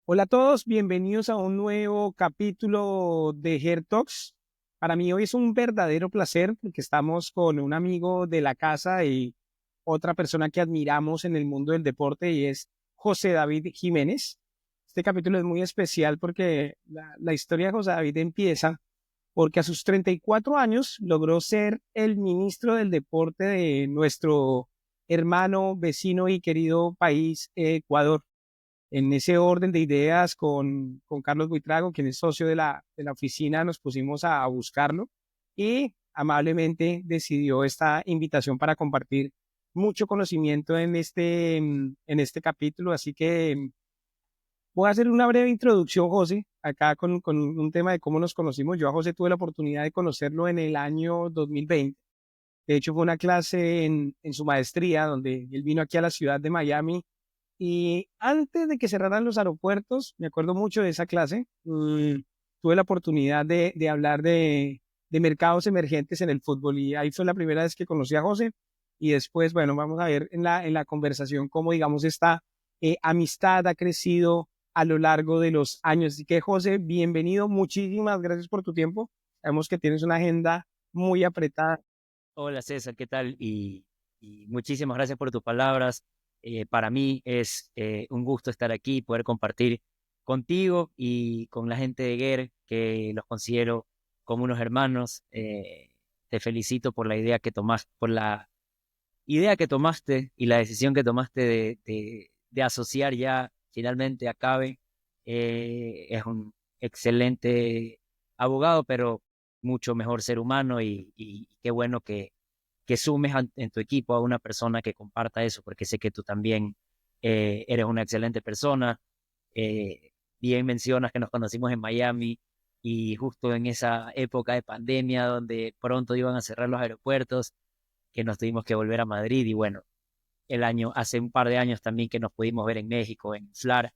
Hola a todos, bienvenidos a un nuevo capítulo de Her Talks. Para mí hoy es un verdadero placer porque estamos con un amigo de la casa y otra persona que admiramos en el mundo del deporte y es José David Jiménez. Este capítulo es muy especial porque la historia de José David empieza porque a sus 34 años logró ser el ministro del deporte de nuestro hermano, vecino y querido país, Ecuador. En ese orden de ideas con Carlos Buitrago, quien es socio de la oficina, nos pusimos a buscarlo y amablemente decidió esta invitación para compartir mucho conocimiento en este capítulo. Así que voy a hacer una breve introducción, José, acá con un tema de cómo nos conocimos. Yo a José tuve la oportunidad de conocerlo en el año 2020. De hecho, fue una clase en su maestría donde él vino aquí a la ciudad de Miami y antes de que cerraran los aeropuertos, me acuerdo mucho de esa clase, tuve la oportunidad de hablar de mercados emergentes en el fútbol y ahí fue la primera vez que conocí a José y después, bueno, vamos a ver en la conversación cómo, digamos, esta amistad ha crecido a lo largo de los años. Así que, José, bienvenido, muchísimas gracias por tu tiempo. Sabemos que tienes una agenda muy apretada. Hola César, ¿qué tal? Y muchísimas gracias por tus palabras. Para mí es un gusto estar aquí y poder compartir contigo y con la gente de GER, que los considero como unos hermanos. Te felicito por la idea que tomaste, por la idea que tomaste y la decisión que tomaste de asociar ya finalmente a Cabe. Es un excelente abogado, pero mucho mejor ser humano y qué bueno que sumes en tu equipo a una persona que comparta eso, porque sé que tú también eres una excelente persona. Bien mencionas que nos conocimos en Miami y justo en esa época de pandemia donde pronto iban a cerrar los aeropuertos, que nos tuvimos que volver a Madrid y bueno, hace un par de años también que nos pudimos ver en México, en FLAR,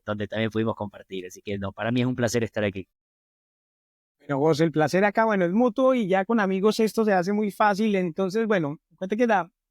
donde también pudimos compartir. Así que no, para mí es un placer estar aquí. Bueno, José, el placer acá, bueno, es mutuo y ya con amigos esto se hace muy fácil. Entonces, bueno, cuenta que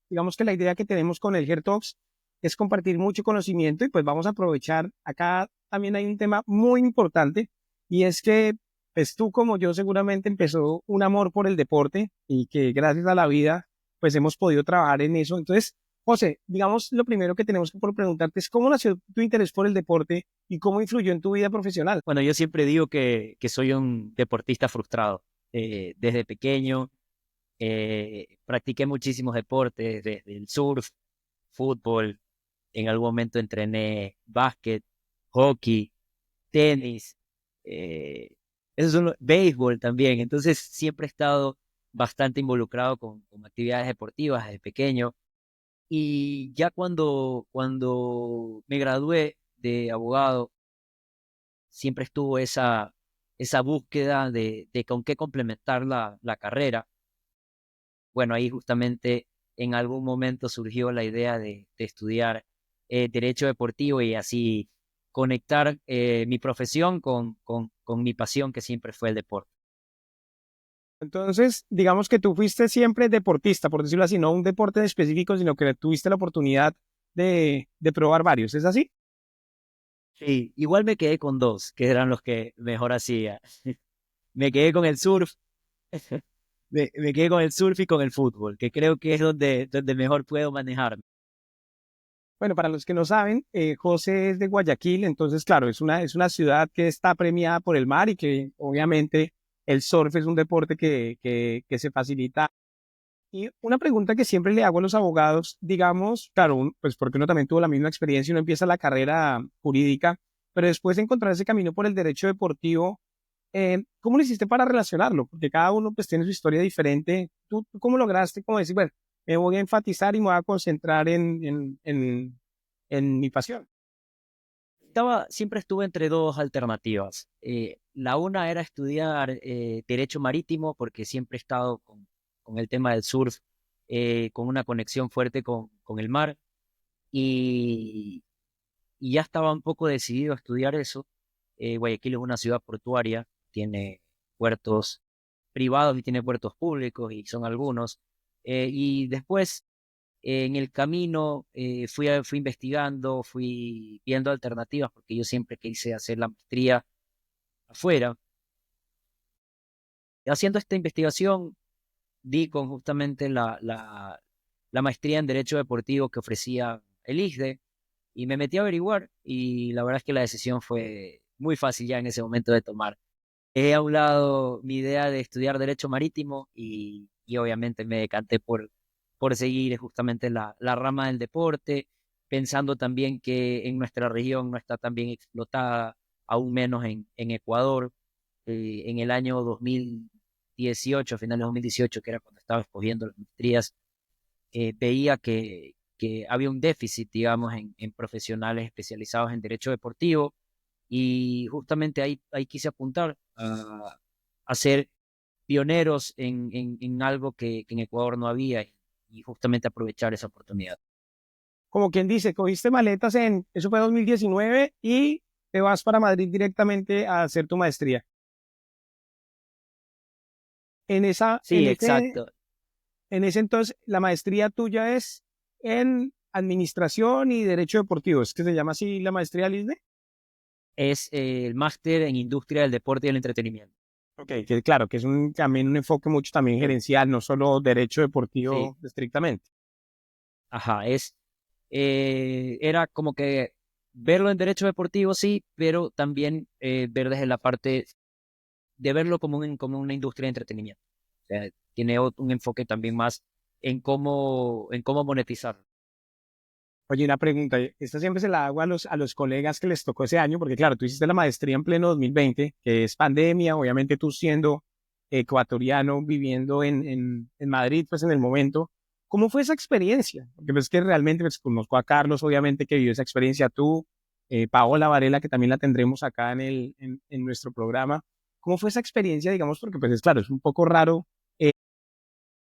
digamos que la idea que tenemos con el Talks es compartir mucho conocimiento y pues vamos a aprovechar. Acá también hay un tema muy importante y es que, pues tú como yo seguramente empezó un amor por el deporte y que gracias a la vida, pues hemos podido trabajar en eso. Entonces, José, digamos, lo primero que tenemos que por preguntarte es cómo nació tu interés por el deporte y cómo influyó en tu vida profesional. Bueno, yo siempre digo que soy un deportista frustrado. Desde pequeño practiqué muchísimos deportes, desde el surf, fútbol, en algún momento entrené básquet, hockey, tenis, eh, béisbol también. Entonces siempre he estado bastante involucrado con actividades deportivas desde pequeño. Y ya cuando me gradué de abogado, siempre estuvo esa búsqueda de con qué complementar la carrera. Bueno, ahí justamente en algún momento surgió la idea de estudiar derecho deportivo y así conectar mi profesión con mi pasión, que siempre fue el deporte. Entonces, digamos que tú fuiste siempre deportista, por decirlo así, no un deporte en específico, sino que tuviste la oportunidad de probar varios. ¿Es así? Sí, igual me quedé con dos, que eran los que mejor hacía. Me quedé con el surf, me quedé con el surf y con el fútbol, que creo que es donde mejor puedo manejarme. Bueno, para los que no saben, José es de Guayaquil, entonces, claro, es una ciudad que está premiada por el mar y que obviamente el surf es un deporte que se facilita. Y una pregunta que siempre le hago a los abogados, digamos, claro, pues porque uno también tuvo la misma experiencia, uno empieza la carrera jurídica, pero después de encontrar ese camino por el derecho deportivo, ¿cómo lo hiciste para relacionarlo? Porque cada uno pues tiene su historia diferente. ¿Tú cómo lograste, como decir, bueno, me voy a enfatizar y me voy a concentrar en mi pasión? Siempre estuve entre dos alternativas. La una era estudiar derecho marítimo porque siempre he estado con el tema del surf, con una conexión fuerte con el mar y ya estaba un poco decidido a estudiar eso. Guayaquil es una ciudad portuaria, tiene puertos privados y tiene puertos públicos y son algunos. Y después En el camino fui investigando, fui viendo alternativas, porque yo siempre quise hacer la maestría afuera. Haciendo esta investigación, di con justamente la maestría en Derecho Deportivo que ofrecía el ISDE y me metí a averiguar y la verdad es que la decisión fue muy fácil ya en ese momento de tomar. He a un lado mi idea de estudiar Derecho Marítimo y obviamente me decanté por seguir justamente la rama del deporte, pensando también que en nuestra región no está tan bien explotada, aún menos en Ecuador. En el año 2018, finales de 2018, que era cuando estaba escogiendo las maestrías, veía que había un déficit, digamos, en profesionales especializados en derecho deportivo y justamente ahí quise apuntar a ser pioneros en algo que en Ecuador no había y justamente aprovechar esa oportunidad. Como quien dice, cogiste maletas eso fue 2019 y te vas para Madrid directamente a hacer tu maestría. En esa, Sí, exacto. en ese entonces, la maestría tuya es en Administración y Derecho Deportivo. ¿Es que se llama así la maestría, Lisne? Es el máster en Industria del Deporte y el Entretenimiento. Ok, que claro, que es también un enfoque mucho también Sí, gerencial, no solo derecho sí, deportivo estrictamente. ajá, era como que verlo en derecho deportivo, sí, pero también ver desde la parte de verlo como una industria de entretenimiento. O sea, tiene un enfoque también más en cómo monetizar. Oye, una pregunta, esta siempre se la hago a los colegas que les tocó ese año, porque claro, tú hiciste la maestría en pleno 2020, que es pandemia, obviamente tú siendo ecuatoriano, viviendo en Madrid, pues en el momento, ¿cómo fue esa experiencia? Porque pues que realmente pues, conozco a Carlos, obviamente que vivió esa experiencia, tú, Paola Varela, que también la tendremos acá en nuestro programa. ¿Cómo fue esa experiencia, digamos? Porque pues es claro, es un poco raro.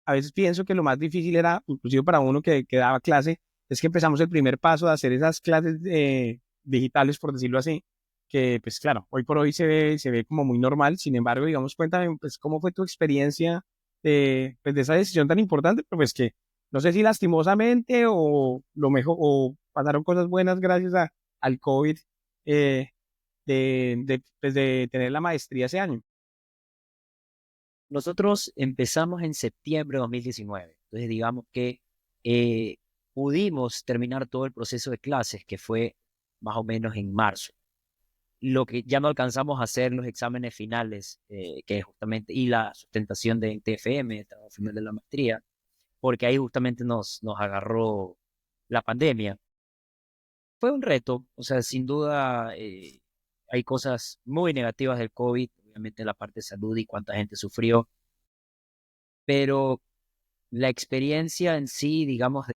A veces pienso que lo más difícil era, inclusive para uno que daba clase, es que empezamos el primer paso de hacer esas clases digitales, por decirlo así, que pues claro, hoy por hoy se ve como muy normal. Sin embargo, digamos, cuéntame, pues, ¿cómo fue tu experiencia pues, de esa decisión tan importante? Pero pues que no sé si lastimosamente o lo mejor, o pasaron cosas buenas gracias al COVID eh, pues, de tener la maestría ese año. Nosotros empezamos en septiembre de 2019, entonces digamos que eh, pudimos terminar todo el proceso de clases, que fue más o menos en marzo. Lo que ya no alcanzamos a hacer los exámenes finales, que es justamente, y la sustentación de TFM, el trabajo final de la maestría, porque ahí justamente nos agarró la pandemia. Fue un reto, o sea, sin duda hay cosas muy negativas del COVID, obviamente la parte de salud y cuánta gente sufrió, pero la experiencia en sí, digamos, de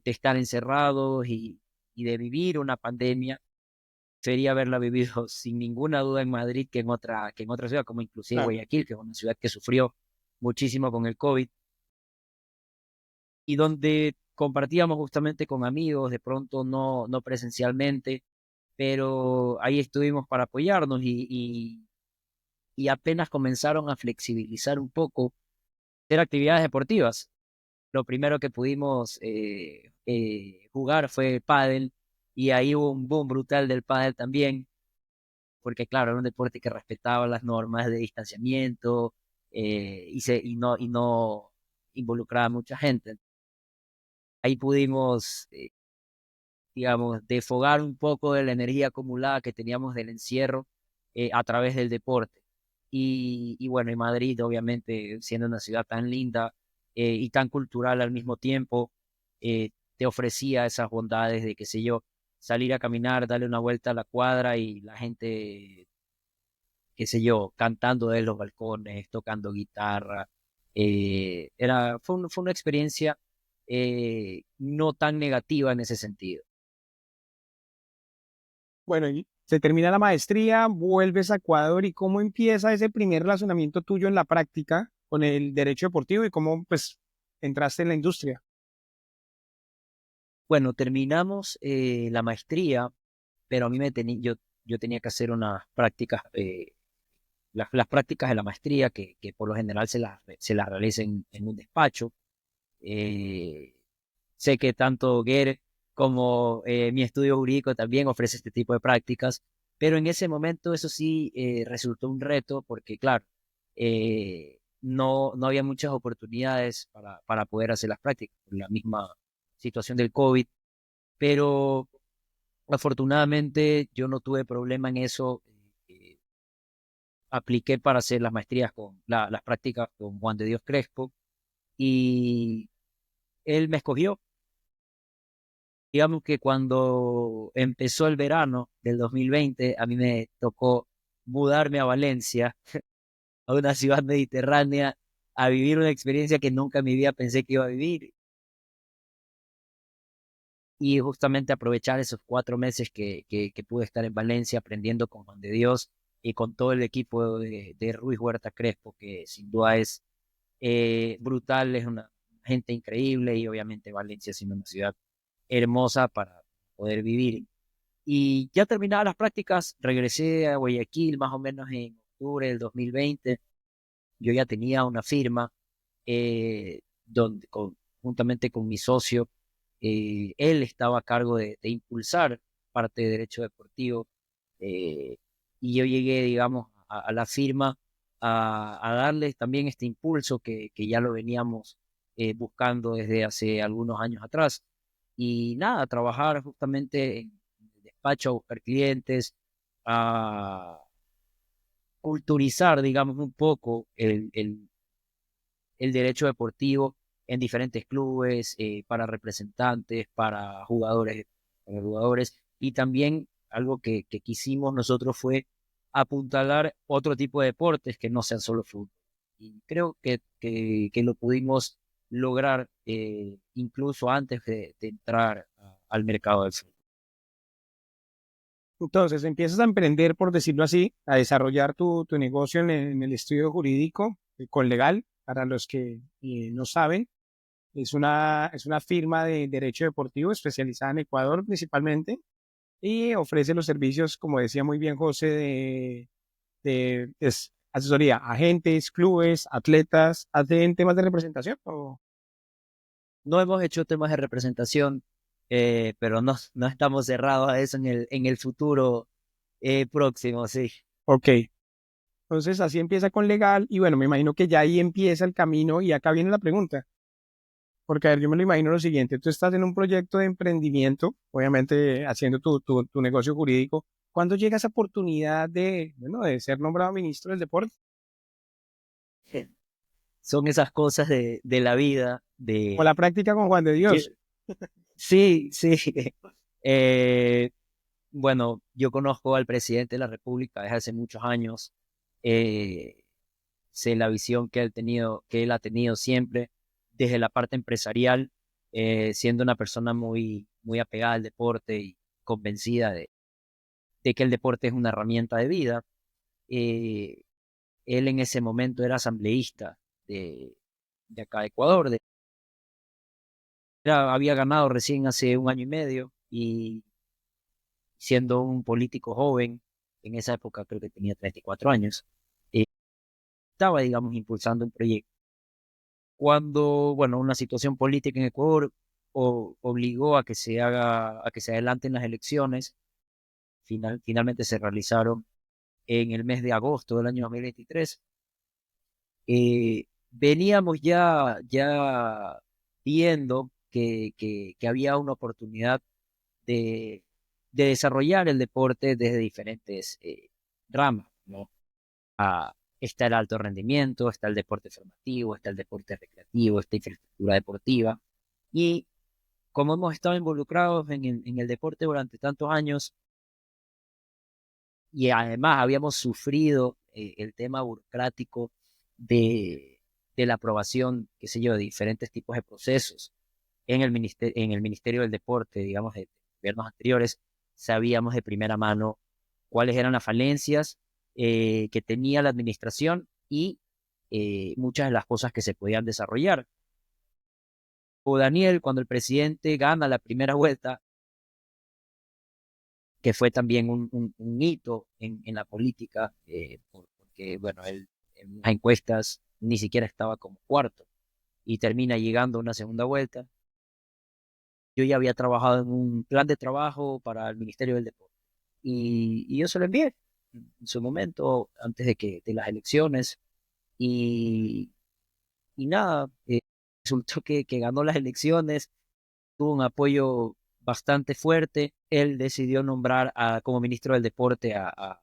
estar encerrados y de vivir una pandemia, sería haberla vivido sin ninguna duda en Madrid que en otra ciudad, como inclusive Claro. Guayaquil, que es una ciudad que sufrió muchísimo con el COVID y donde compartíamos justamente con amigos, de pronto no presencialmente, pero ahí estuvimos para apoyarnos y apenas comenzaron a flexibilizar un poco, hacer actividades deportivas. Lo primero que pudimos jugar fue pádel y ahí hubo un boom brutal del pádel también, porque claro, era un deporte que respetaba las normas de distanciamiento y no involucraba a mucha gente. Ahí pudimos, digamos, desfogar un poco de la energía acumulada que teníamos del encierro a través del deporte. Y bueno, en Madrid, obviamente, siendo una ciudad tan linda y tan cultural al mismo tiempo, te ofrecía esas bondades de, qué sé yo, salir a caminar, darle una vuelta a la cuadra y la gente, qué sé yo, cantando de los balcones, tocando guitarra. Fue una experiencia no tan negativa en ese sentido. Bueno, y se termina la maestría, vuelves a Ecuador y cómo empieza ese primer relacionamiento tuyo en la práctica con el derecho deportivo y cómo pues entraste en la industria. Bueno, terminamos la maestría, pero a mí yo tenía que hacer unas prácticas, las prácticas de la maestría, que por lo general se las realiza en un despacho. Eh, Sé que tanto GER como mi estudio jurídico también ofrece este tipo de prácticas, pero en ese momento eso sí resultó un reto porque, claro, no había muchas oportunidades para poder hacer las prácticas por la misma situación del COVID, pero afortunadamente yo no tuve problema en eso. Apliqué para hacer las maestrías las prácticas con Juan de Dios Crespo y él me escogió. Digamos que cuando empezó el verano del 2020, a mí me tocó mudarme a Valencia, a una ciudad mediterránea, a vivir una experiencia que nunca en mi vida pensé que iba a vivir. Y justamente aprovechar esos 4 meses que pude estar en Valencia aprendiendo con Juan de Dios y con todo el equipo de Ruiz Huerta Crespo, que sin duda es brutal, es una gente increíble y obviamente Valencia siendo una ciudad hermosa para poder vivir. Y ya terminadas las prácticas, regresé a Guayaquil más o menos en octubre del 2020. Yo ya tenía una firma juntamente con mi socio, él estaba a cargo de impulsar parte de derecho deportivo eh, y yo llegué, digamos, a la firma a darles también este impulso que ya lo veníamos buscando desde hace algunos años atrás. Y nada, trabajar justamente en el despacho, a buscar clientes, a culturizar, digamos, un poco el derecho deportivo en diferentes clubes, para representantes, para jugadores, y también algo que quisimos nosotros fue apuntalar otro tipo de deportes que no sean solo fútbol. Y creo que lo pudimos lograr incluso antes de entrar al mercado del fútbol. Entonces empiezas a emprender, por decirlo así, a desarrollar tu negocio en el estudio jurídico, con legal, para los que no saben. Es una firma de derecho deportivo especializada en Ecuador principalmente y ofrece los servicios, como decía muy bien José, de asesoría a agentes, clubes, atletas, ¿hacen temas de representación? No hemos hecho temas de representación, pero no estamos cerrados a eso en el futuro próximo, sí. Ok, entonces así empieza con legal y bueno, me imagino que ya ahí empieza el camino y acá viene la pregunta. Porque, a ver, yo me lo imagino lo siguiente, tú estás en un proyecto de emprendimiento, obviamente haciendo tu negocio jurídico. ¿Cuándo llega esa oportunidad de, bueno, de ser nombrado ministro del deporte? Son esas cosas de la vida, Como la práctica con Juan de yo- Dios. sí, sí. Eh, bueno, yo conozco al presidente de la República desde hace muchos años. eh, Sé la visión que él ha tenido siempre desde la parte empresarial, siendo una persona muy apegada al deporte y convencida de que el deporte es una herramienta de vida. Eh, Él en ese momento era asambleísta de acá de Ecuador. Había ganado recién hace un año y medio y siendo un político joven, en esa época creo que tenía 34 años, eh, estaba, digamos, impulsando un proyecto. Cuando, bueno, una situación política en Ecuador obligó a que se adelanten las elecciones, finalmente se realizaron en el mes de agosto del año 2023. Veníamos ya viendo que había una oportunidad de, de desarrollar el deporte desde diferentes ramas, ¿no? Está el alto rendimiento, está el deporte formativo, está el deporte recreativo, está infraestructura deportiva. Y como hemos estado involucrados en el deporte durante tantos años y además habíamos sufrido el tema burocrático de, de la aprobación, qué sé yo, de diferentes tipos de procesos en el Ministerio del Deporte, digamos, de gobiernos anteriores, sabíamos de primera mano cuáles eran las falencias que tenía la administración y muchas de las cosas que se podían desarrollar. O Daniel, cuando el presidente gana la primera vuelta, que fue también un hito en la política, porque, bueno, él en las encuestas ni siquiera estaba como cuarto. y termina llegando a una segunda vuelta. Yo ya había trabajado en un plan de trabajo para el Ministerio del Deporte y yo se lo envié en su momento antes de las elecciones y, y nada, resultó que ganó las elecciones, tuvo un apoyo bastante fuerte. Él decidió nombrar como ministro del Deporte a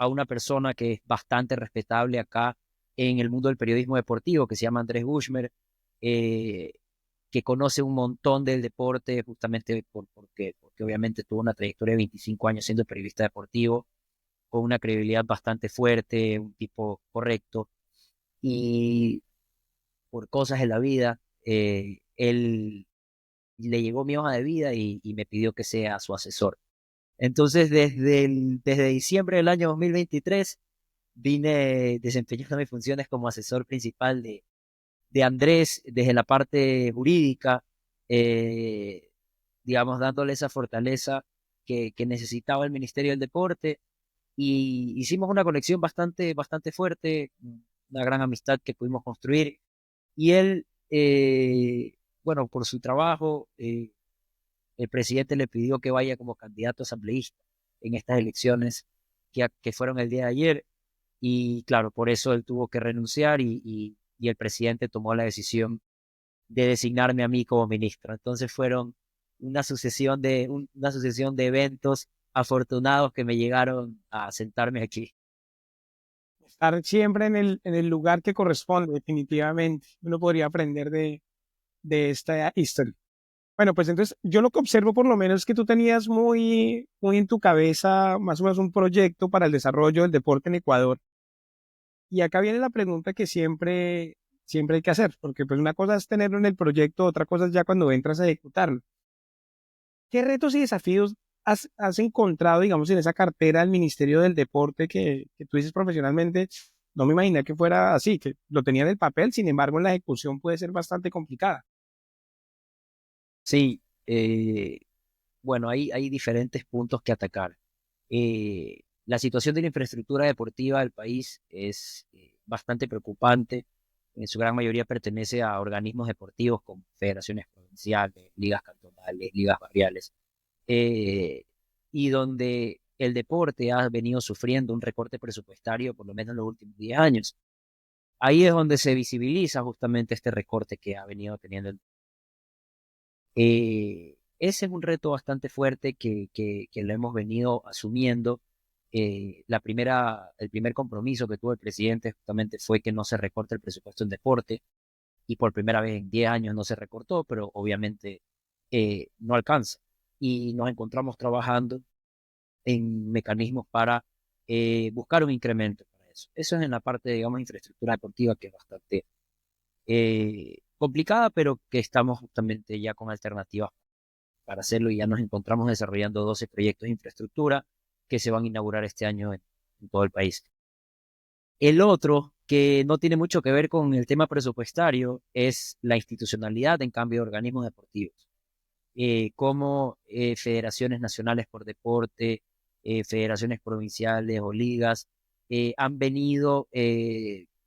una persona que es bastante respetable acá en el mundo del periodismo deportivo, que se llama Andrés Buchmer, eh, que conoce un montón del deporte justamente porque obviamente tuvo una trayectoria de 25 años siendo periodista deportivo, con una credibilidad bastante fuerte, un tipo correcto, y por cosas de la vida, él le llegó mi hoja de vida y me pidió que sea su asesor. Entonces, desde diciembre del año 2023, vine desempeñando mis funciones como asesor principal de Andrés desde la parte jurídica, eh, digamos, dándole esa fortaleza que necesitaba el Ministerio del Deporte. Y hicimos una conexión bastante fuerte, una gran amistad que pudimos construir. Y él, bueno, por su trabajo, el presidente le pidió que vaya como candidato asambleísta en estas elecciones que fueron el día de ayer. Y claro, por eso él tuvo que renunciar y el presidente tomó la decisión de designarme a mí como ministro. Entonces fueron una sucesión de eventos afortunados que me llegaron a sentarme aquí. Estar siempre en el lugar que corresponde, definitivamente. Uno podría aprender de esta historia. Bueno, pues entonces yo lo que observo por lo menos es que tú tenías muy en tu cabeza más o menos un proyecto para el desarrollo del deporte en Ecuador. Y acá viene la pregunta que siempre hay que hacer, porque pues una cosa es tenerlo en el proyecto, otra cosa es ya cuando entras a ejecutarlo. ¿Qué retos y desafíos has encontrado, digamos, en esa cartera del Ministerio del Deporte que tú dices profesionalmente? No me imaginé que fuera así, que lo tenía en el papel, sin embargo, en la ejecución puede ser bastante complicada. Sí, bueno, hay diferentes puntos que atacar. La situación de la infraestructura deportiva del país es bastante preocupante. En su gran mayoría pertenece a organismos deportivos como federaciones provinciales, ligas cantonales, ligas barriales, eh, y donde el deporte ha venido sufriendo un recorte presupuestario por lo menos en los últimos 10 años. Ahí es donde se visibiliza justamente este recorte que ha venido teniendo. Ese es un reto bastante fuerte que lo hemos venido asumiendo. El primer compromiso que tuvo el presidente justamente fue que no se recorte el presupuesto en deporte y por primera vez en 10 años no se recortó, pero obviamente no alcanza. Y nos encontramos trabajando en mecanismos para buscar un incremento para eso. Eso es en la parte, digamos, de infraestructura deportiva que es bastante complicada, pero que estamos justamente ya con alternativas para hacerlo y ya nos encontramos desarrollando 12 proyectos de infraestructura que se van a inaugurar este año en todo el país. El otro, que no tiene mucho que ver con el tema presupuestario, es la institucionalidad en cambio de organismos deportivos, como federaciones nacionales por deporte, federaciones provinciales o ligas, han venido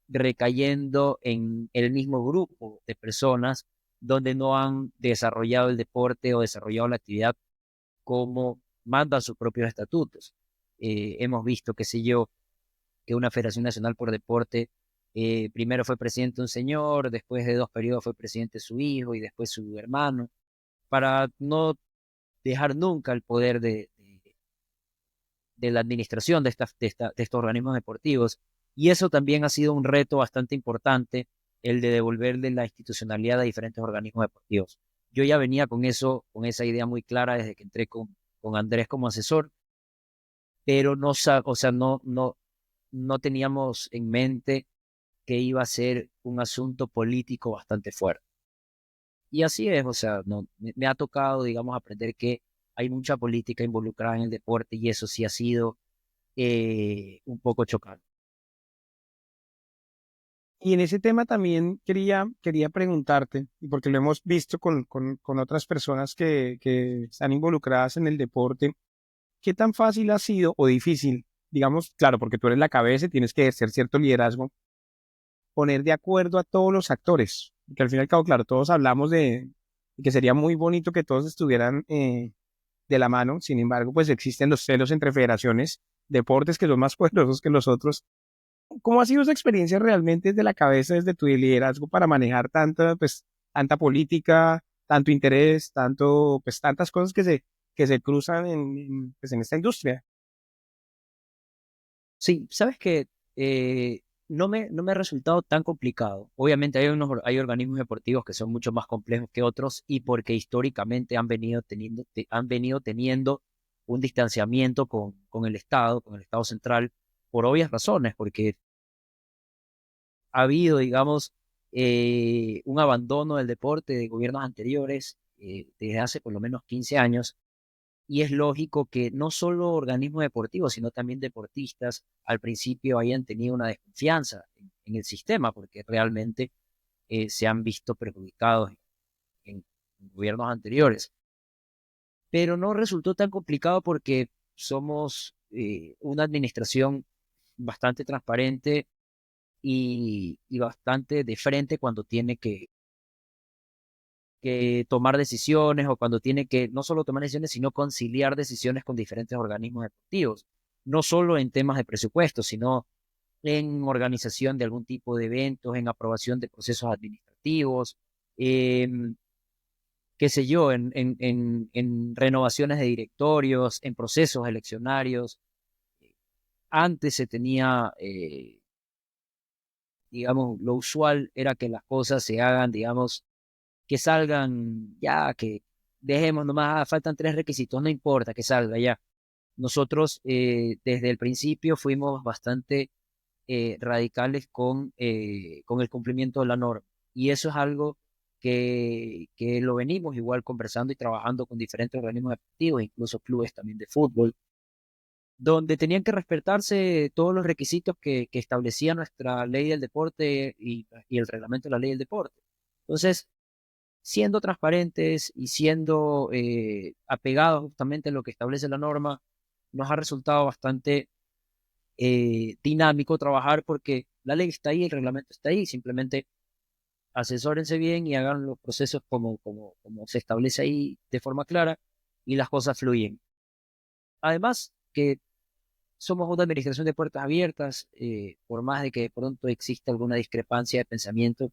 recayendo en el mismo grupo de personas donde no han desarrollado el deporte o desarrollado la actividad como mandan sus propios estatutos. Hemos visto, qué sé yo, que una Federación Nacional por Deporte, primero fue presidente un señor, después de 2 periodos fue presidente su hijo y después su hermano, para no dejar nunca el poder de la administración de estos organismos deportivos. Y eso también ha sido un reto bastante importante, el de devolverle la institucionalidad a diferentes organismos deportivos. Yo ya venía con eso, con esa idea muy clara desde que entré con Andrés como asesor, pero o sea, no teníamos en mente que iba a ser un asunto político bastante fuerte. Y así es, o sea, no, me ha tocado, digamos, aprender que hay mucha política involucrada en el deporte y eso sí ha sido un poco chocante. Y en ese tema también quería preguntarte, y porque lo hemos visto con otras personas que están involucradas en el deporte, ¿qué tan fácil ha sido o difícil? Digamos, claro, porque tú eres la cabeza y tienes que ejercer cierto liderazgo, poner de acuerdo a todos los actores, Que al fin y al cabo, claro, todos hablamos de que sería muy bonito que todos estuvieran de la mano. Sin embargo, pues existen los celos entre federaciones, deportes que son más poderosos que los otros. ¿Cómo ha sido esa experiencia realmente desde la cabeza, desde tu liderazgo para manejar tanta, pues, tanta política, tanto interés, tanto, pues, tantas cosas que se cruzan pues, en esta industria? Sí, sabes que no me ha resultado tan complicado. Obviamente hay organismos deportivos que son mucho más complejos que otros y porque históricamente han venido teniendo un distanciamiento con el Estado central, por obvias razones, porque ha habido, digamos, un abandono del deporte de gobiernos anteriores desde hace por lo menos 15 años. Y es lógico que no solo organismos deportivos, sino también deportistas al principio hayan tenido una desconfianza en el sistema, porque realmente se han visto perjudicados en gobiernos anteriores. Pero no resultó tan complicado porque somos una administración bastante transparente y bastante de frente cuando tiene que tomar decisiones o cuando tiene que no solo tomar decisiones, sino conciliar decisiones con diferentes organismos deportivos, no solo en temas de presupuesto, sino en organización de algún tipo de eventos, en aprobación de procesos administrativos, em, qué sé yo, en renovaciones de directorios, en procesos eleccionarios. Antes se tenía, digamos, lo usual era que las cosas se hagan, digamos, que salgan ya, que dejemos nomás, faltan tres requisitos, no importa que salga ya. Nosotros desde el principio fuimos bastante radicales con el cumplimiento de la norma y eso es algo que lo venimos igual conversando y trabajando con diferentes organismos deportivos, incluso clubes también de fútbol, donde tenían que respetarse todos los requisitos que establecía nuestra ley del deporte y el reglamento de la ley del deporte. Entonces, siendo transparentes y siendo apegados justamente a lo que establece la norma, nos ha resultado bastante dinámico trabajar porque la ley está ahí, el reglamento está ahí, simplemente asesórense bien y hagan los procesos como se establece ahí de forma clara y las cosas fluyen. Además, que somos una administración de puertas abiertas, por más de que de pronto exista alguna discrepancia de pensamiento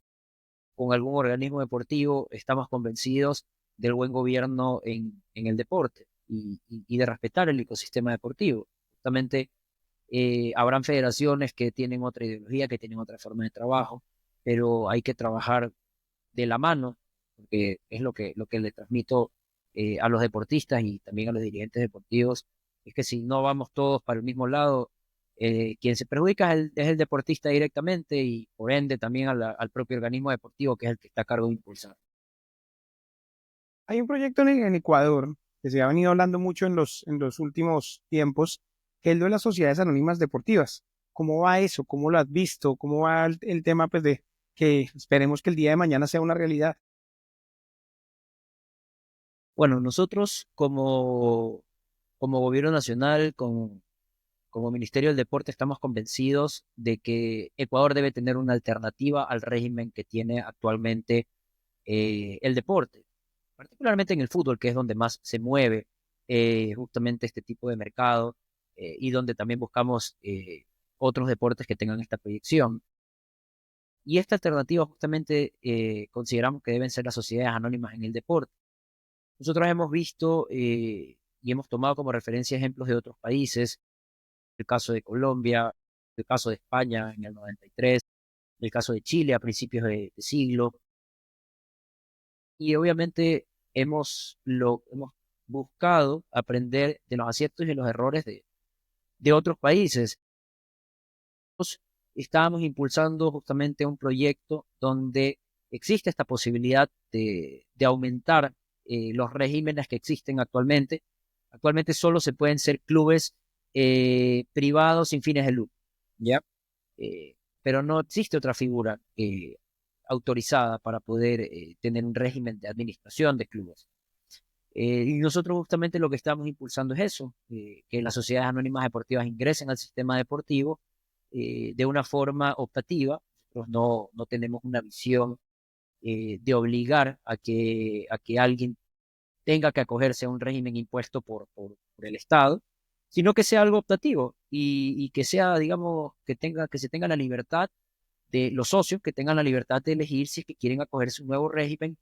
con algún organismo deportivo, estamos convencidos del buen gobierno en el deporte y de respetar el ecosistema deportivo. Justamente habrán federaciones que tienen otra ideología, que tienen otra forma de trabajo, pero hay que trabajar de la mano, porque es lo que le transmito a los deportistas y también a los dirigentes deportivos, es que si no vamos todos para el mismo lado, quien se perjudica es el deportista directamente y por ende también al propio organismo deportivo que es el que está a cargo de impulsar. Hay un proyecto en Ecuador que se ha venido hablando mucho en los últimos tiempos, que es lo de las sociedades anónimas deportivas. ¿Cómo va eso? ¿Cómo lo has visto? ¿Cómo va el tema, pues, de que esperemos que el día de mañana sea una realidad? Bueno, nosotros como gobierno nacional, como Ministerio del Deporte, estamos convencidos de que Ecuador debe tener una alternativa al régimen que tiene actualmente el deporte, particularmente en el fútbol, que es donde más se mueve justamente este tipo de mercado y donde también buscamos otros deportes que tengan esta proyección. Y esta alternativa justamente consideramos que deben ser las sociedades anónimas en el deporte. Nosotros hemos visto y hemos tomado como referencia ejemplos de otros países, el caso de Colombia, el caso de España en el 93, el caso de Chile a principios de siglo, y obviamente hemos buscado aprender de los aciertos y los errores de otros países. Estábamos impulsando justamente un proyecto donde existe esta posibilidad de aumentar los regímenes que existen actualmente. Actualmente solo se pueden ser clubes privados sin fines de lucro, ¿ya? Pero no existe otra figura autorizada para poder tener un régimen de administración de clubes. Y nosotros justamente lo que estamos impulsando es eso, que las sociedades anónimas deportivas ingresen al sistema deportivo de una forma optativa. Nosotros no tenemos una visión de obligar a que alguien tenga que acogerse a un régimen impuesto por el Estado, sino que sea algo optativo y que sea, digamos, que se tenga la libertad de los socios, que tengan la libertad de elegir si es que quieren acogerse a un nuevo régimen,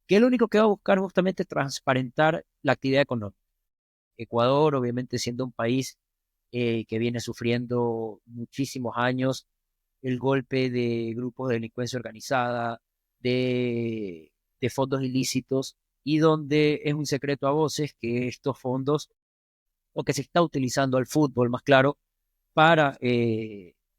que lo único que va a buscar justamente es transparentar la actividad económica. Ecuador, obviamente, siendo un país que viene sufriendo muchísimos años el golpe de grupos de delincuencia organizada, de, de fondos ilícitos, y donde es un secreto a voces que estos fondos, o que se está utilizando al fútbol, más claro, para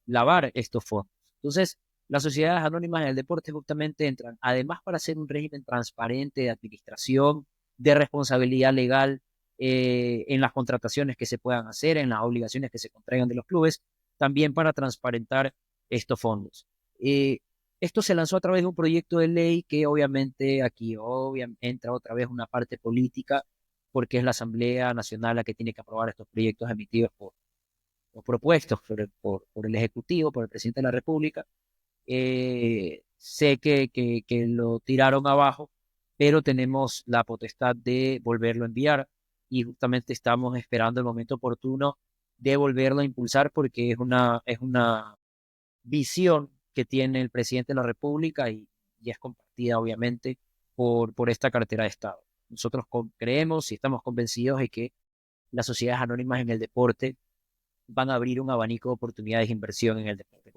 lavar estos fondos. Entonces, las sociedades anónimas en el deporte justamente entran, además para hacer un régimen transparente de administración, de responsabilidad legal en las contrataciones que se puedan hacer, en las obligaciones que se contraigan de los clubes, también para transparentar estos fondos. Eh, Esto se lanzó a través de un proyecto de ley que obviamente aquí entra otra vez una parte política, porque es la Asamblea Nacional la que tiene que aprobar estos proyectos emitidos o propuestos por el Ejecutivo, por el presidente de la República. Sé que lo tiraron abajo, pero tenemos la potestad de volverlo a enviar y justamente estamos esperando el momento oportuno de volverlo a impulsar porque es una visión que tiene el presidente de la República y es compartida obviamente por esta cartera de Estado. Nosotros creemos y estamos convencidos de que las sociedades anónimas en el deporte van a abrir un abanico de oportunidades de inversión en el deporte.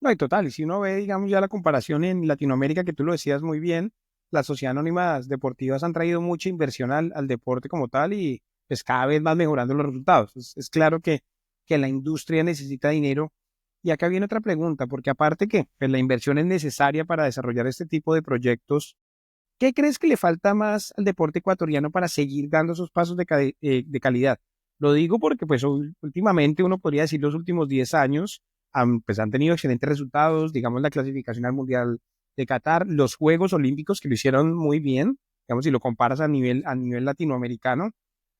No, y total, y si uno ve, digamos, ya la comparación en Latinoamérica, que tú lo decías muy bien, las sociedades anónimas deportivas han traído mucha inversión al deporte como tal y pues cada vez más mejorando los resultados. Es claro que la industria necesita dinero. Y acá viene otra pregunta, porque aparte que pues, la inversión es necesaria para desarrollar este tipo de proyectos, ¿qué crees que le falta más al deporte ecuatoriano para seguir dando esos pasos de calidad? Lo digo porque pues últimamente uno podría decir los últimos 10 años pues, han tenido excelentes resultados, digamos la clasificación al Mundial de Qatar, los Juegos Olímpicos que lo hicieron muy bien, digamos si lo comparas a nivel latinoamericano.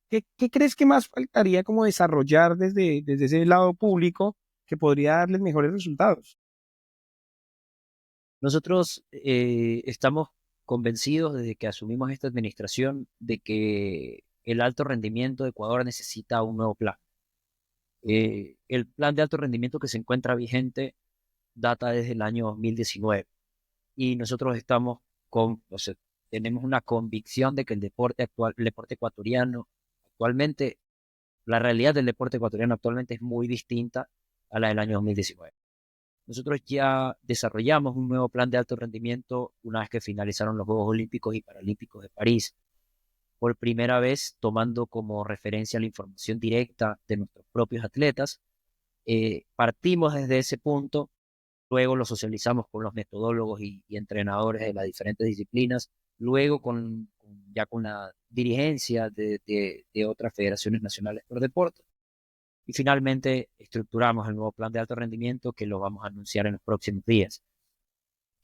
¿Qué crees que más faltaría como desarrollar desde ese lado público que podría darles mejores resultados? Nosotros estamos convencidos desde que asumimos esta administración de que el alto rendimiento de Ecuador necesita un nuevo plan. El plan de alto rendimiento que se encuentra vigente data desde el año 2019 y nosotros o sea, tenemos una convicción de que el deporte ecuatoriano actualmente, la realidad del deporte ecuatoriano actualmente es muy distinta a la del año 2019. Nosotros ya desarrollamos un nuevo plan de alto rendimiento una vez que finalizaron los Juegos Olímpicos y Paralímpicos de París, por primera vez tomando como referencia la información directa de nuestros propios atletas. Partimos desde ese punto, luego lo socializamos con los metodólogos y entrenadores de las diferentes disciplinas, luego ya con la dirigencia de otras federaciones nacionales por deporte. Y finalmente estructuramos el nuevo plan de alto rendimiento que lo vamos a anunciar en los próximos días.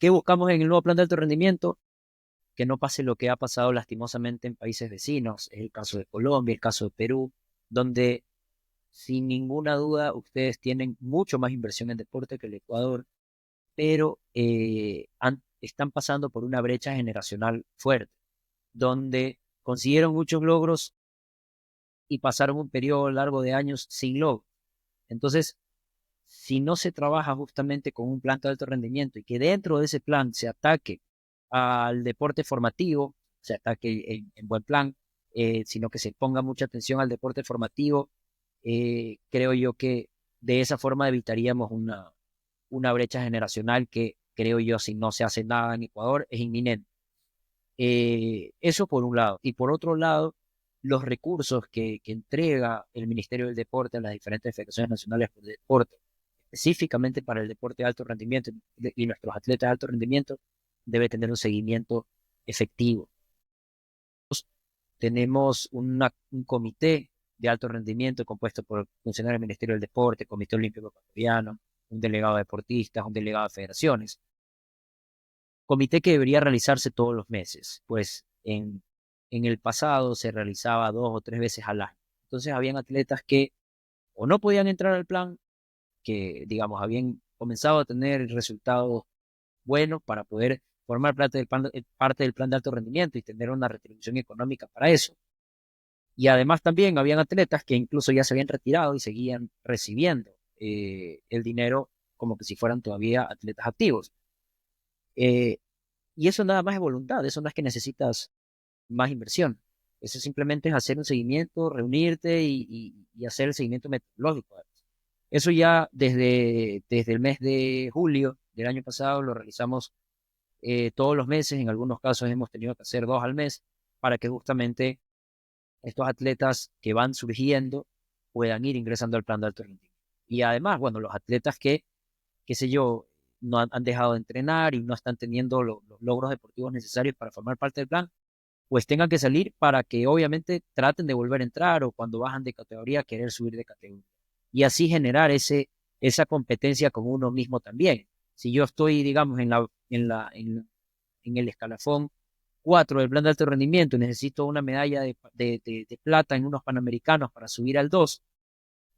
¿Qué buscamos en el nuevo plan de alto rendimiento? Que no pase lo que ha pasado lastimosamente en países vecinos. Es el caso de Colombia, el caso de Perú, donde sin ninguna duda ustedes tienen mucho más inversión en deporte que el Ecuador, pero están pasando por una brecha generacional fuerte, donde consiguieron muchos logros y pasaron un periodo largo de años sin logros. Entonces, si no se trabaja justamente con un plan de alto rendimiento y que dentro de ese plan se ataque al deporte formativo, se ataque en buen plan, sino que se ponga mucha atención al deporte formativo, creo yo que de esa forma evitaríamos una brecha generacional que creo yo si no se hace nada en Ecuador es inminente. Eso por un lado. Y por otro lado, los recursos que entrega el Ministerio del Deporte a las diferentes federaciones nacionales de deporte, específicamente para el deporte de alto rendimiento y nuestros atletas de alto rendimiento, debe tener un seguimiento efectivo. Tenemos un comité de alto rendimiento compuesto por funcionarios del Ministerio del Deporte, Comité Olímpico Ecuatoriano, un delegado de deportistas, un delegado de federaciones. Comité que debería realizarse todos los meses, pues en el pasado se realizaba 2 o 3 veces al año. Entonces habían atletas que o no podían entrar al plan, que digamos habían comenzado a tener resultados bueno para poder formar parte del plan de alto rendimiento y tener una retribución económica para eso. Y además también habían atletas que incluso ya se habían retirado y seguían recibiendo el dinero como que si fueran todavía atletas activos. Eh, y eso nada más es voluntad, eso no es que necesitas más inversión. Eso simplemente es hacer un seguimiento, reunirte y hacer el seguimiento metodológico. Eso ya desde el mes de julio del año pasado lo realizamos todos los meses. En algunos casos hemos tenido que hacer 2 al mes para que justamente estos atletas que van surgiendo puedan ir ingresando al plan de alto rendimiento. Y además, bueno, los atletas que, qué sé yo, no han dejado de entrenar y no están teniendo los logros deportivos necesarios para formar parte del plan, pues tengan que salir para que obviamente traten de volver a entrar o cuando bajan de categoría querer subir de categoría. Y así generar esa competencia con uno mismo también. Si yo estoy, digamos, en el escalafón 4 del plan de alto rendimiento y necesito una medalla de plata en unos panamericanos para subir al 2,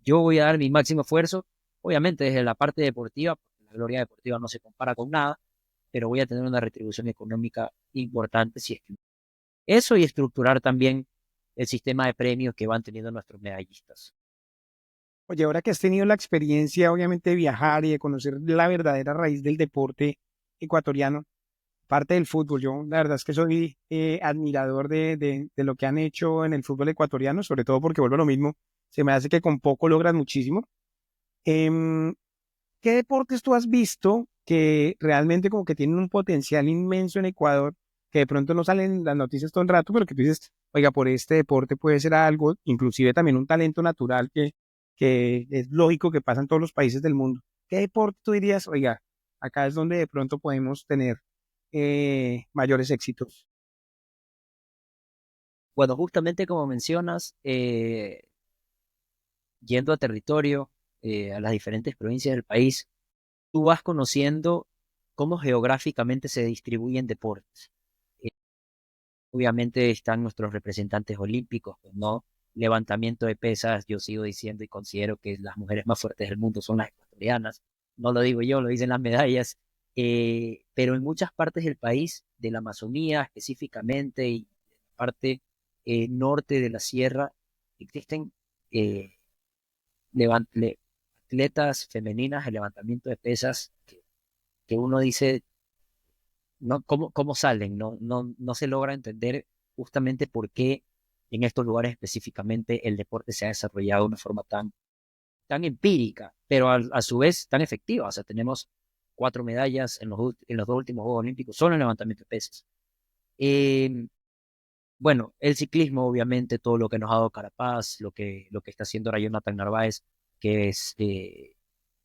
yo voy a dar mi máximo esfuerzo, obviamente desde la parte deportiva, porque la gloria deportiva no se compara con nada, pero voy a tener una retribución económica importante si es que eso y estructurar también el sistema de premios que van teniendo nuestros medallistas. Oye, ahora que has tenido la experiencia, obviamente, de viajar y de conocer la verdadera raíz del deporte ecuatoriano, parte del fútbol, yo la verdad es que soy admirador de lo que han hecho en el fútbol ecuatoriano, sobre todo porque vuelvo a lo mismo, se me hace que con poco logran muchísimo. Em, ¿Qué deportes tú has visto que realmente como que tienen un potencial inmenso en Ecuador, que de pronto no salen en las noticias todo el rato, pero que tú dices, oiga, por este deporte puede ser algo, inclusive también un talento natural que es lógico que pasa en todos los países del mundo? ¿Qué deporte tú dirías, oiga, acá es donde de pronto podemos tener mayores éxitos? Bueno, justamente como mencionas, yendo a territorio, a las diferentes provincias del país, tú vas conociendo cómo geográficamente se distribuyen deportes. Eh, Obviamente están nuestros representantes olímpicos, pues, ¿no? Levantamiento de pesas, yo sigo diciendo y considero que las mujeres más fuertes del mundo son las ecuatorianas. No lo digo yo, lo dicen las medallas. Pero en muchas partes del país, de la Amazonía específicamente y de la parte norte de la sierra, existen eh, atletas femeninas de levantamiento de pesas que uno dice, no, ¿cómo salen? No se logra entender justamente por qué en estos lugares específicamente el deporte se ha desarrollado de una forma tan empírica, pero a su vez tan efectiva. O sea, tenemos 4 medallas en los 2 últimos Juegos Olímpicos solo en levantamiento de pesas. Eh, bueno, el ciclismo, obviamente, todo lo que nos ha dado Carapaz, lo que está haciendo ahora Jonathan Narváez, que es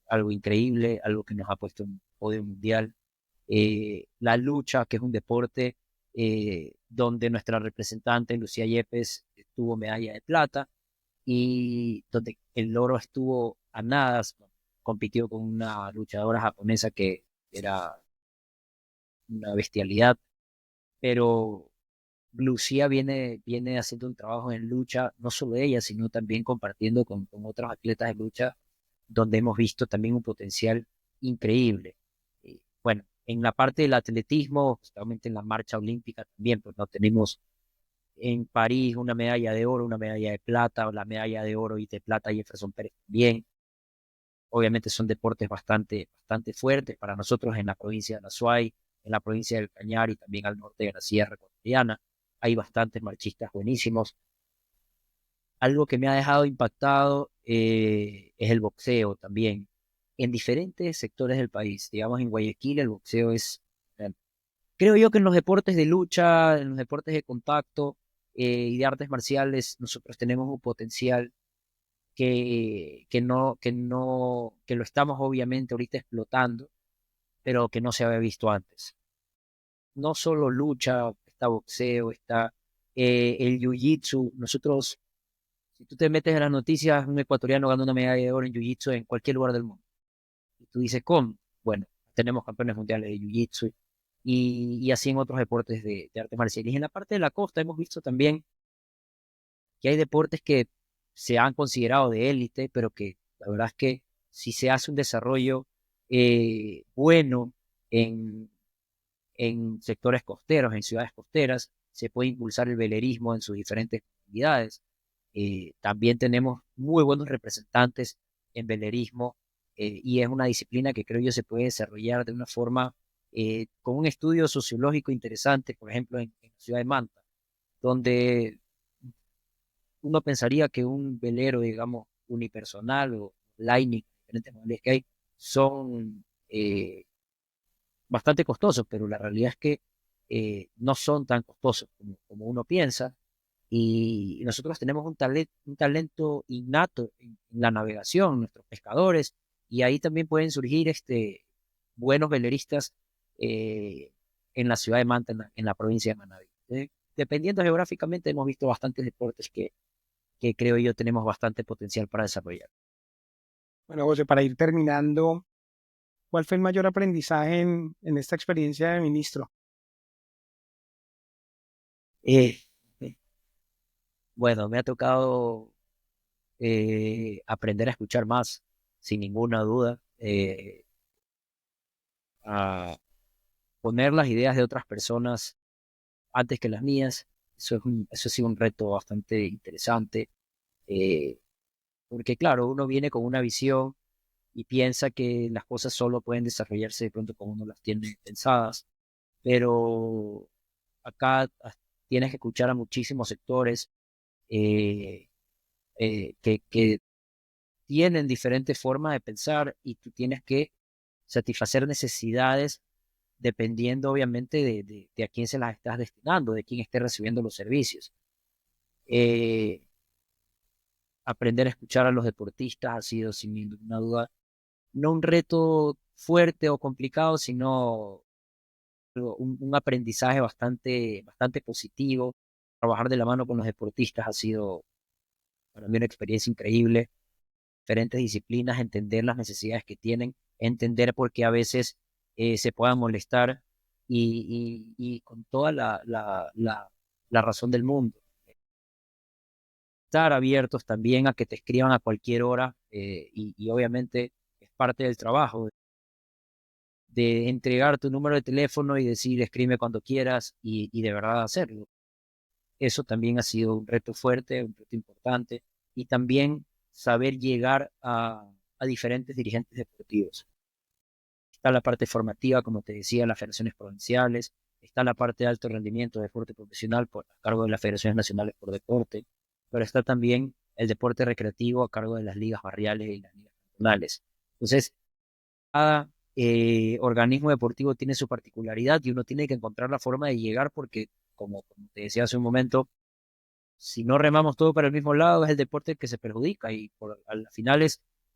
algo increíble, algo que nos ha puesto en podio mundial. La lucha, que es un deporte donde nuestra representante Lucía Yepes tuvo medalla de plata y donde el oro estuvo a nada, compitió con una luchadora japonesa que era una bestialidad, pero Lucía viene haciendo un trabajo en lucha, no solo ella, sino también compartiendo con otros atletas de lucha, donde hemos visto también un potencial increíble. Bueno, en la parte del atletismo, justamente en la marcha olímpica también, pues no tenemos en París una medalla de oro, una medalla de plata, la medalla de oro y de plata Jefferson Pérez también. Obviamente son deportes bastante fuertes para nosotros en la provincia de La Suay, en la provincia del Cañar y también al norte de la Sierra Ecuatoriana. Hay bastantes marchistas buenísimos. Algo que me ha dejado impactado es el boxeo también. En diferentes sectores del país, digamos en Guayaquil, el boxeo es, creo yo que en los deportes de lucha, en los deportes de contacto y de artes marciales, nosotros tenemos un potencial que lo estamos obviamente ahorita explotando, pero que no se había visto antes. No solo lucha, está boxeo, está el jiu-jitsu. Nosotros, si tú te metes en las noticias, un ecuatoriano gana una medalla de oro en jiu-jitsu en cualquier lugar del mundo. Y tú dices, ¿cómo? Bueno, tenemos campeones mundiales de jiu-jitsu y así en otros deportes de artes marciales. Y en la parte de la costa hemos visto también que hay deportes que se han considerado de élite, pero que la verdad es que si se hace un desarrollo bueno en sectores costeros, en ciudades costeras, se puede impulsar el velerismo en sus diferentes comunidades. También tenemos muy buenos representantes en velerismo y es una disciplina que creo yo se puede desarrollar de una forma con un estudio sociológico interesante, por ejemplo, en la ciudad de Manta, donde uno pensaría que un velero, digamos, unipersonal o lining, diferentes modalidades que hay, son bastante costosos, pero la realidad es que no son tan costosos como uno piensa. Y nosotros tenemos un talento innato en la navegación, nuestros pescadores, y ahí también pueden surgir buenos veleristas eh, en la ciudad de Manta, en la provincia de Manabí. Dependiendo geográficamente, hemos visto bastantes deportes que creo yo tenemos bastante potencial para desarrollar. Bueno, José, para ir terminando, ¿cuál fue el mayor aprendizaje en esta experiencia de ministro? Eh, bueno, me ha tocado aprender a escuchar más, sin ninguna duda, a poner las ideas de otras personas antes que las mías. Eso ha sido un reto bastante interesante, eh, porque claro, uno viene con una visión y piensa que las cosas solo pueden desarrollarse de pronto como uno las tiene pensadas, pero acá tienes que escuchar a muchísimos sectores eh, que tienen diferentes formas de pensar y tú tienes que satisfacer necesidades dependiendo obviamente de a quién se las estás destinando, de quién esté recibiendo los servicios. Eh, Aprender a escuchar a los deportistas ha sido sin ninguna duda no un reto fuerte o complicado, sino un aprendizaje bastante positivo. Trabajar de la mano con los deportistas ha sido para mí una experiencia increíble. Diferentes disciplinas, entender las necesidades que tienen, entender por qué a veces se puedan molestar y con toda la razón del mundo. Estar abiertos también a que te escriban a cualquier hora y obviamente es parte del trabajo de entregar tu número de teléfono y decir escribe cuando quieras y de verdad hacerlo. Eso también ha sido un reto fuerte, un reto importante y también saber llegar a diferentes dirigentes deportivos. Está la parte formativa, como te decía, las federaciones provinciales, está la parte de alto rendimiento, deporte profesional a cargo de las federaciones nacionales por deporte, pero está también el deporte recreativo a cargo de las ligas barriales y las ligas nacionales. Entonces, cada organismo deportivo tiene su particularidad y uno tiene que encontrar la forma de llegar porque, como te decía hace un momento, si no remamos todo para el mismo lado, es el deporte el que se perjudica y al final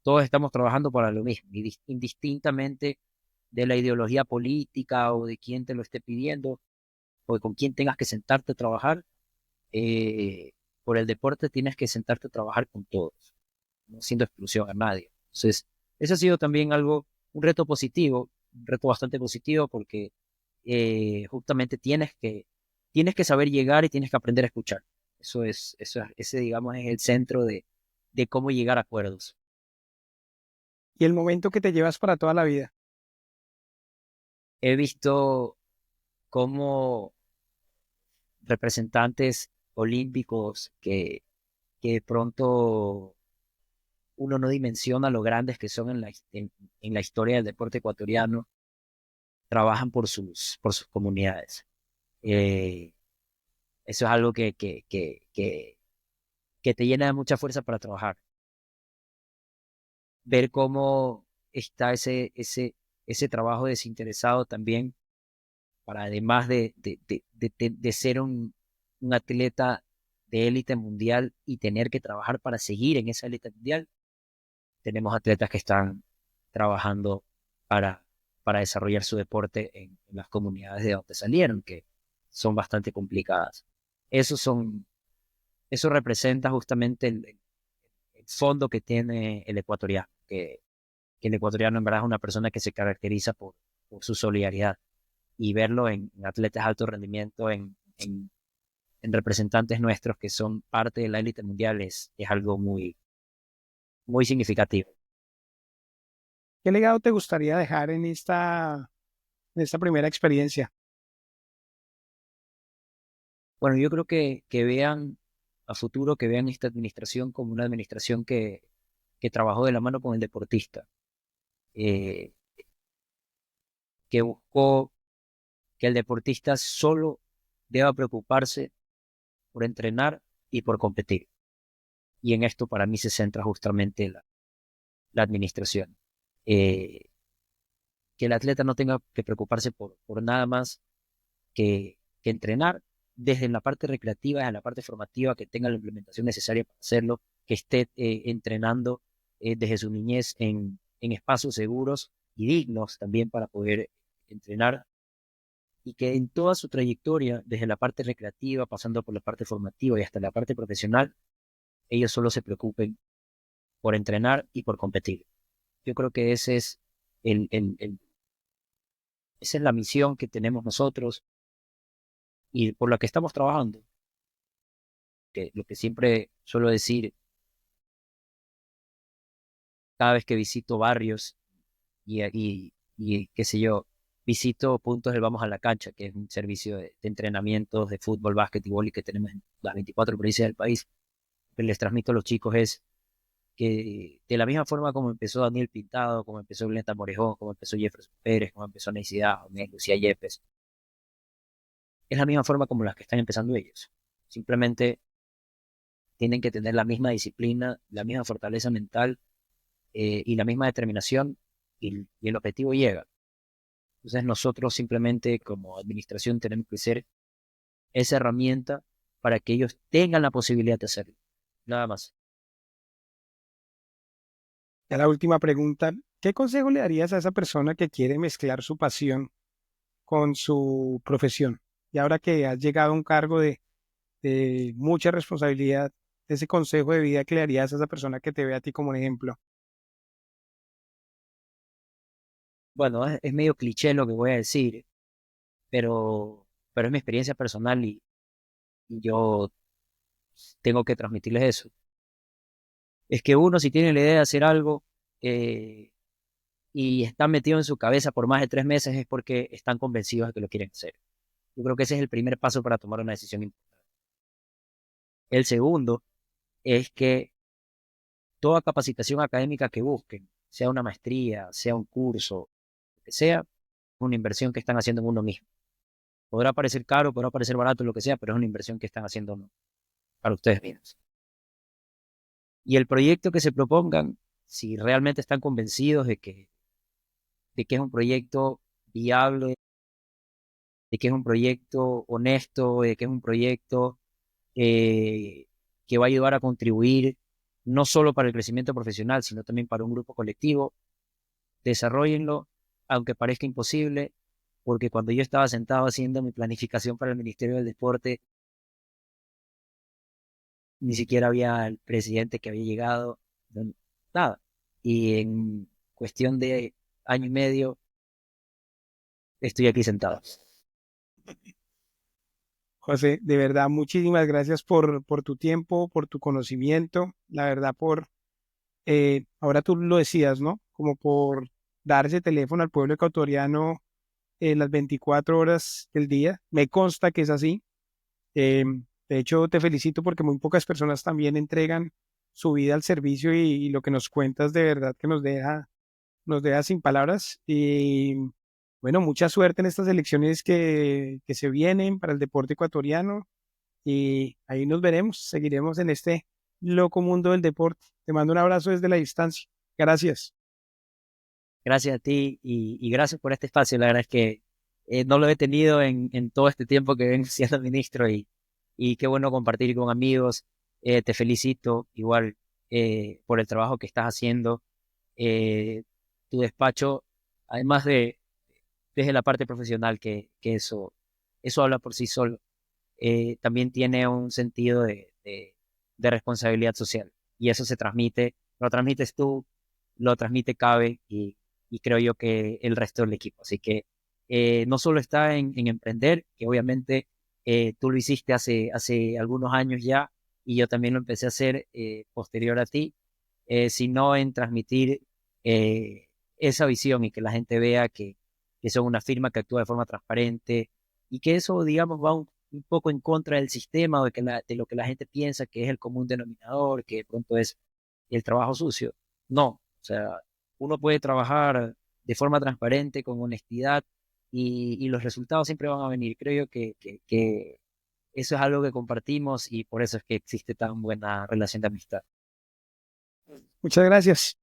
todos estamos trabajando para lo mismo, y indistintamente de la ideología política o de quién te lo esté pidiendo o de con quién tengas que sentarte a trabajar, por el deporte tienes que sentarte a trabajar con todos, no siendo exclusión a nadie. Entonces, eso ha sido también un reto positivo, un reto bastante positivo porque justamente tienes que saber llegar y tienes que aprender a escuchar. Ese digamos es el centro de cómo llegar a acuerdos. Y el momento que te llevas para toda la vida. He visto cómo representantes olímpicos que de pronto uno no dimensiona lo grandes que son en la historia del deporte ecuatoriano, trabajan por sus comunidades. Eh, Eso es algo que te llena de mucha fuerza para trabajar. Ver cómo está ese trabajo desinteresado también, para además de ser un atleta de élite mundial y tener que trabajar para seguir en esa élite mundial, tenemos atletas que están trabajando para, para desarrollar su deporte en las comunidades de donde salieron, que son bastante complicadas. Esos son, Eso representa justamente el fondo que tiene el ecuatoriano, que el ecuatoriano en verdad es una persona que se caracteriza por su solidaridad y verlo en atletas de alto rendimiento, en representantes nuestros que son parte de la élite mundial es algo muy significativo. ¿Qué legado te gustaría dejar en esta primera experiencia? Bueno, yo creo que vean a futuro, que vean esta administración como una administración que trabajó de la mano con el deportista, eh, que buscó que el deportista solo deba preocuparse por entrenar y por competir. Y en esto para mí se centra justamente la administración. Eh, que el atleta no tenga que preocuparse por nada más que entrenar desde la parte recreativa a la parte formativa, que tenga la implementación necesaria para hacerlo, que esté entrenando desde su niñez en espacios seguros y dignos también para poder entrenar, y que en toda su trayectoria, desde la parte recreativa, pasando por la parte formativa y hasta la parte profesional, ellos solo se preocupen por entrenar y por competir. Yo creo que ese es esa es la misión que tenemos nosotros y por la que estamos trabajando. Que lo que siempre suelo decir cada vez que visito barrios y qué sé yo, visito puntos del Vamos a la Cancha, que es un servicio de entrenamientos de fútbol, básquetbol y que tenemos en las 24 provincias del país. Lo que les transmito a los chicos es que de la misma forma como empezó Daniel Pintado, como empezó Glenda Morejón, como empezó Jefferson Pérez, como empezó Neicidad, Lucía Yepes, es la misma forma como las que están empezando ellos. Simplemente tienen que tener la misma disciplina, la misma fortaleza mental y la misma determinación y el objetivo llega. Entonces nosotros simplemente como administración tenemos que ser esa herramienta para que ellos tengan la posibilidad de hacerlo. Nada más. Ya la última pregunta, ¿qué consejo le darías a esa persona que quiere mezclar su pasión con su profesión? Y ahora que has llegado a un cargo de mucha responsabilidad, ese consejo de vida que le darías a esa persona que te ve a ti como un ejemplo. Bueno, es medio cliché lo que voy a decir, pero es mi experiencia personal y yo tengo que transmitirles eso. Es que uno, si tiene la idea de hacer algo eh, y está metido en su cabeza por más de 3 meses, es porque están convencidos de que lo quieren hacer. Yo creo que ese es el primer paso para tomar una decisión importante. El segundo es que toda capacitación académica que busquen, sea una maestría, sea un curso, lo que sea, una inversión que están haciendo en uno mismo. Podrá parecer caro, podrá parecer barato, lo que sea, pero es una inversión que están haciendo para ustedes mismos. Y el proyecto que se propongan, si realmente están convencidos de que es un proyecto viable, de que es un proyecto honesto, de que es un proyecto eh, que va a ayudar a contribuir no solo para el crecimiento profesional, sino también para un grupo colectivo, desarróllenlo, aunque parezca imposible, porque cuando yo estaba sentado haciendo mi planificación para el Ministerio del Deporte, ni siquiera había el presidente que había llegado, nada. Y en cuestión de año y medio, estoy aquí sentado. José, de verdad, muchísimas gracias por tu tiempo, por tu conocimiento, la verdad, ahora tú lo decías, ¿no? Como por dar ese teléfono al pueblo ecuatoriano las 24 horas del día. Me consta que es así. Eh, de hecho, te felicito porque muy pocas personas también entregan su vida al servicio y lo que nos cuentas de verdad que nos deja sin palabras. Y bueno, mucha suerte en estas elecciones que se vienen para el deporte ecuatoriano y ahí nos veremos, seguiremos en este loco mundo del deporte. Te mando un abrazo desde la distancia. Gracias. Gracias a ti y gracias por este espacio. La verdad es que no lo he tenido en todo este tiempo que vengo siendo ministro y qué bueno compartir con amigos. Te felicito igual por el trabajo que estás haciendo. Eh, Tu despacho, además de desde la parte profesional, que eso habla por sí solo, también tiene un sentido de responsabilidad social. Y eso se transmite, lo transmites tú, lo transmite Cabe y creo yo que el resto del equipo. Así que no solo está en emprender, que obviamente tú lo hiciste hace algunos años ya y yo también lo empecé a hacer posterior a ti, sino en transmitir esa visión y que la gente vea que son una firma que actúa de forma transparente y que eso, digamos, un poco en contra del sistema o de lo que la gente piensa que es el común denominador, que de pronto es el trabajo sucio. No, o sea, uno puede trabajar de forma transparente, con honestidad, y los resultados siempre van a venir. Creo yo que eso es algo que compartimos y por eso es que existe tan buena relación de amistad. Muchas gracias.